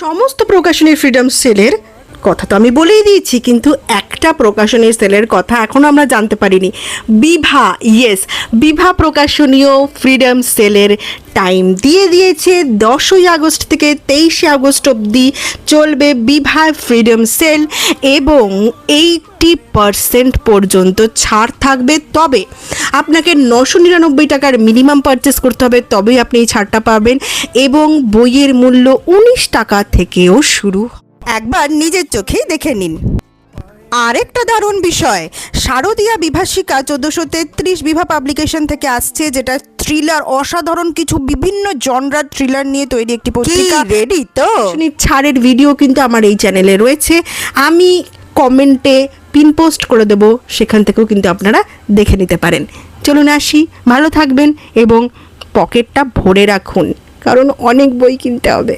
সমস্ত প্রকাশনী ফ্রিডম সেলের কথা তো আমি বলেই দিয়েছি, কিন্তু একটা প্রকাশনী সেলের কথা এখনো আমরা জানতে পারিনি। বিভা, ইয়েস, বিভা প্রকাশনীয় ফ্রিডম সেলের টাইম দিয়ে দিয়েছে। 10ই আগস্ট থেকে 23শে আগস্ট অবধি চলবে বিভা ফ্রিডম সেল এবং 80% পর্যন্ত ছাড় থাকবে। তবে আপনাকে 999 টাকার মিনিমাম পারচেস করতে হবে, তবেই আপনি এই ছাড়টা পাবেন এবং বইয়ের মূল্য 19 টাকা থেকেও শুরু। একবার নিজের চোখেই দেখে নিন। আরেকটা দারুণ বিষয়, শারদীয়া বিভাষিকা 1433 বিভা পাবলিকেশন থেকে আসছে, যেটা থ্রিলার, অসাধারণ কিছু বিভিন্ন জনরার থ্রিলার নিয়ে তৈরি একটি পত্রিকা। রেডি তো? ছাড়ের ভিডিও কিন্তু আমার এই চ্যানেলে রয়েছে, আমি কমেন্টে পিন পোস্ট করে দেব, সেখান থেকেও কিন্তু আপনারা দেখে নিতে পারেন। চলুন আসি, ভালো থাকবেন এবং পকেটটা ভরে রাখুন, কারণ অনেক বই কিনতে হবে।